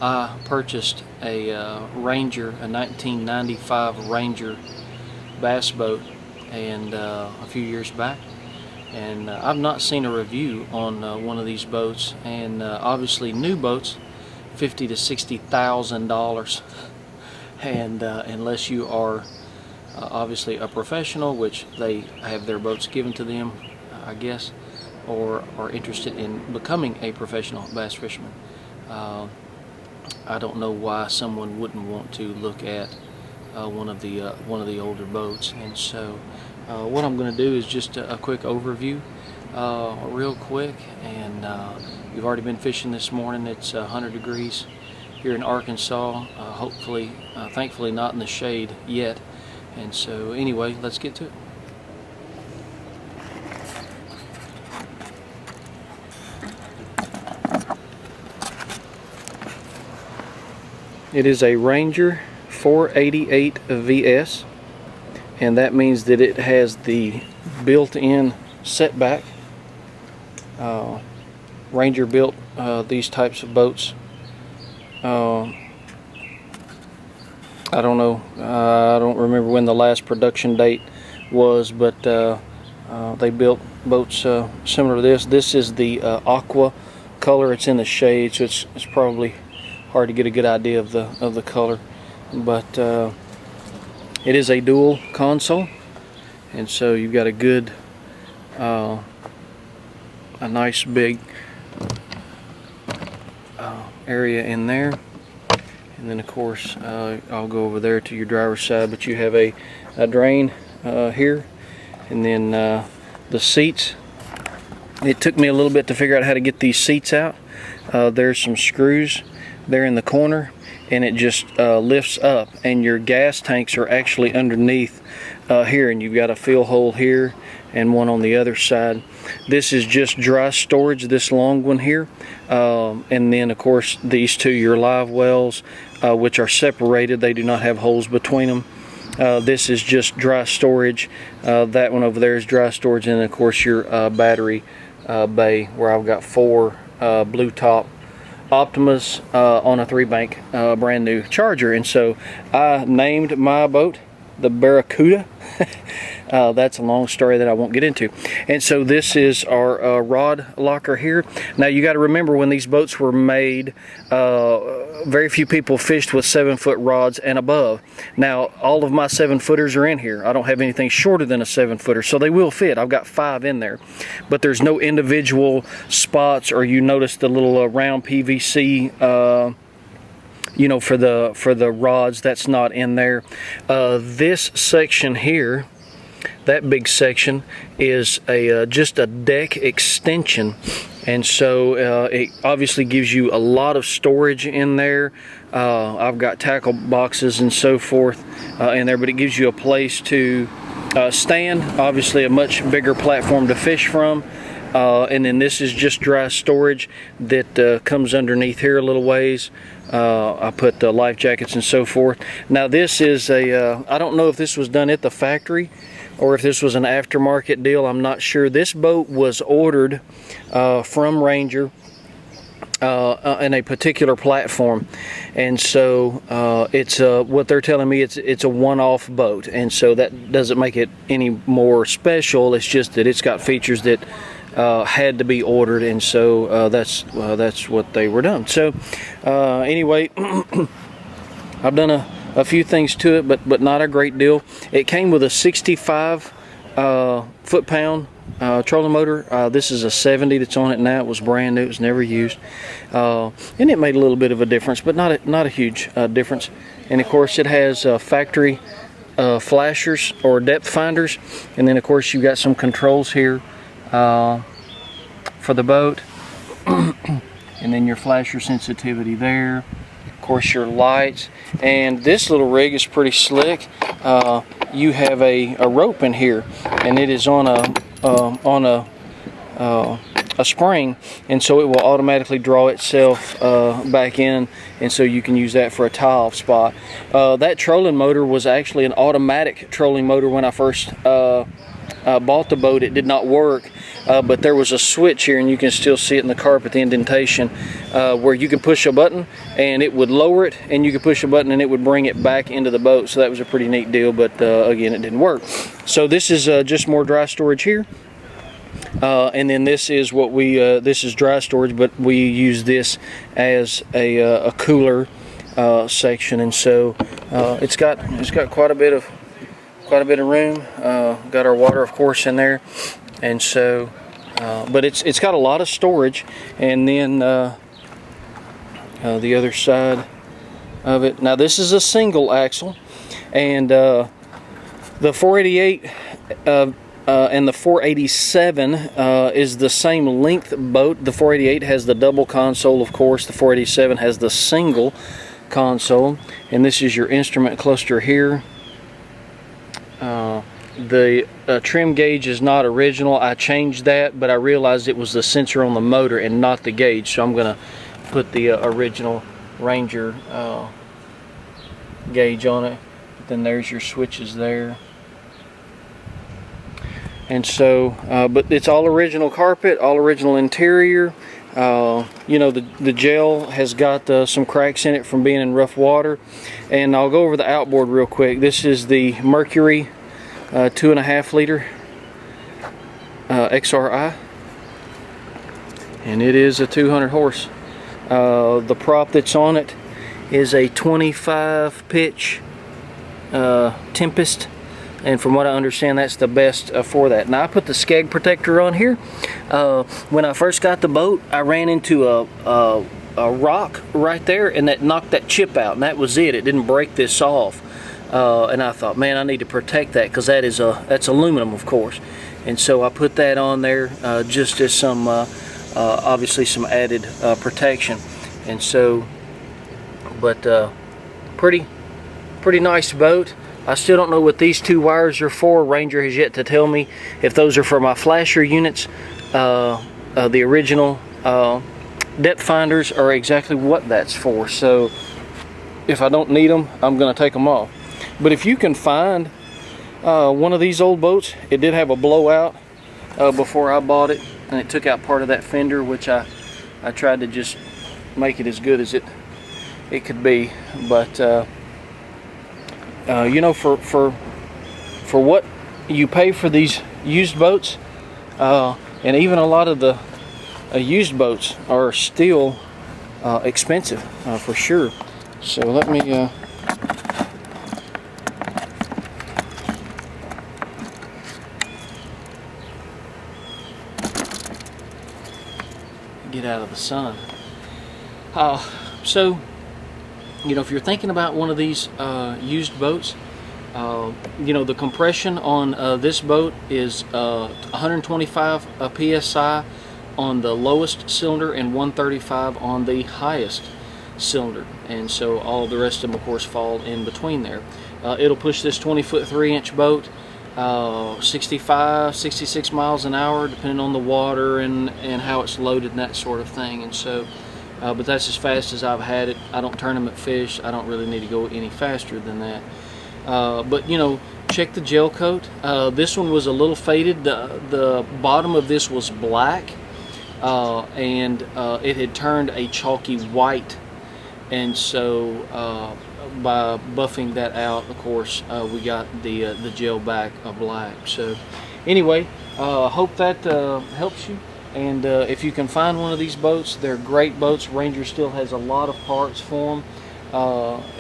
I purchased a Ranger, a 1995 Ranger bass boat, and a few years back, and I've not seen a review on one of these boats. And obviously, new boats, $50,000 to $60,000, and unless you are obviously a professional, which they have their boats given to them, I guess, or are interested in becoming a professional bass fisherman. I don't know why someone wouldn't want to look at one of the older boats. And so what I'm going to do is just a quick overview, real quick. And you've already been fishing this morning. It's 100 degrees here in Arkansas. Hopefully, thankfully not in the shade yet. And so anyway, let's get to it. It is a Ranger 488 VS, and that means that it has the built-in setback. Ranger built these types of boats. I don't know, I don't remember when the last production date was, but they built boats similar to this. This is the aqua color. It's in the shade, so it's probably hard to get a good idea of the color, but it is a dual console, and so you've got a good a nice big area in there. And then of course I'll go over there to your driver's side, but you have a drain here, and then the seats. It took me a little bit to figure out how to get these seats out. There's some screws there in the corner, and it just lifts up, and your gas tanks are actually underneath here, and you've got a fill hole here and one on the other side. This is just dry storage, this long one here, and then of course these two, your live wells, which are separated. They do not have holes between them. This is just dry storage. That one over there is dry storage, and of course your battery bay, where I've got 4 blue top Optimas on a 3-bank brand new charger. And so I named my boat the Barracuda. That's a long story that I won't get into. And so this is our rod locker here. Now you got to remember, when these boats were made, very few people fished with 7-foot rods and above. Now all of my 7-footers are in here. I don't have anything shorter than a 7-footer, so they will fit. I've got 5 in there, but there's no individual spots, or you notice the little round PVC you know, for the rods. That's not in there. This section here, that big section, is a just a deck extension, and so it obviously gives you a lot of storage in there. I've got tackle boxes and so forth in there, but it gives you a place to stand, obviously a much bigger platform to fish from. And then this is just dry storage that comes underneath here a little ways. I put life jackets and so forth. Now this is a, I don't know if this was done at the factory or if this was an aftermarket deal. I'm not sure. This boat was ordered from Ranger in a particular platform, and so it's what they're telling me, it's a one-off boat, and so that doesn't make it any more special. It's just that it's got features that had to be ordered, and so that's what they were done. So anyway, I've done a few things to it, but not a great deal. It came with a 65 foot-pound trolling motor. This is a 70 that's on it now. It was brand new. It was never used, and it made a little bit of a difference, but not a huge difference. And of course, it has factory flashers or depth finders, and then of course you've got some controls here for the boat, and then your flasher sensitivity there. Of course, your lights, and this little rig is pretty slick. You have a rope in here, and it is on a spring, and so it will automatically draw itself back in, and so you can use that for a tie-off spot. That trolling motor was actually an automatic trolling motor when I first bought the boat, it did not work, but there was a switch here, and you can still see it in the carpet, the indentation, where you could push a button and it would lower it, and you could push a button and it would bring it back into the boat. So that was a pretty neat deal, but again, it didn't work. So this is just more dry storage here. And then this is what we this is dry storage, but we use this as a cooler section, and so it's got quite a bit of room. Got our water, of course, in there, and so but it's got a lot of storage. And then the other side of it, now this is a single axle, and the 488 and the 487 is the same length boat. The 488 has the double console, of course. The 487 has the single console, and this is your instrument cluster here. The trim gauge is not original. I changed that, but I realized it was the sensor on the motor and not the gauge, so I'm going to put the original Ranger gauge on it. Then there's your switches there. And so, but it's all original carpet, all original interior. You know, the gel has got some cracks in it from being in rough water. And I'll go over the outboard real quick. This is the Mercury 2.5 liter XRI, and it is a 200 horse. The prop that's on it is a 25 pitch Tempest. And from what I understand, that's the best for that. Now, I put the skeg protector on here. When I first got the boat, I ran into a rock right there, and that knocked that chip out, and that was it. It didn't break this off. And I thought, man, I need to protect that, because that's aluminum, of course. And so I put that on there just as some, obviously, some added protection. And so, but pretty nice boat. I still don't know what these two wires are for. Ranger has yet to tell me if those are for my flasher units, the original depth finders, or exactly what that's for. So if I don't need them, I'm going to take them off. But if you can find one of these old boats, it did have a blowout before I bought it, and it took out part of that fender, which I tried to just make it as good as it could be. But you know, for what you pay for these used boats, and even a lot of the used boats are still expensive, for sure. So let me get out of the sun. So, you know, if you're thinking about one of these used boats, you know, the compression on this boat is 125 psi on the lowest cylinder and 135 on the highest cylinder, and so all the rest of them, of course, fall in between there. It'll push this 20-foot 3-inch boat 65, 66 miles an hour, depending on the water and how it's loaded and that sort of thing. And so but that's as fast as I've had it. I don't tournament fish. I don't really need to go any faster than that. But, you know, check the gel coat. This one was a little faded. The bottom of this was black, and it had turned a chalky white. And so by buffing that out, of course, we got the gel back black. So anyway, hope that helps you. And if you can find one of these boats, they're great boats. Ranger still has a lot of parts for them,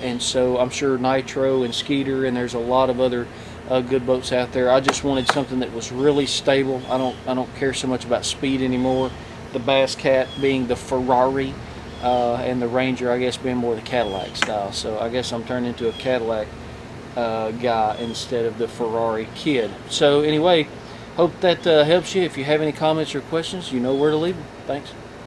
and so I'm sure Nitro and Skeeter, and there's a lot of other good boats out there. I just wanted something that was really stable. I don't care so much about speed anymore. The BassCat being the Ferrari, and the Ranger, I guess, being more the Cadillac style. So I guess I'm turning into a Cadillac guy instead of the Ferrari kid. So anyway, hope that helps you. If you have any comments or questions, you know where to leave them. Thanks.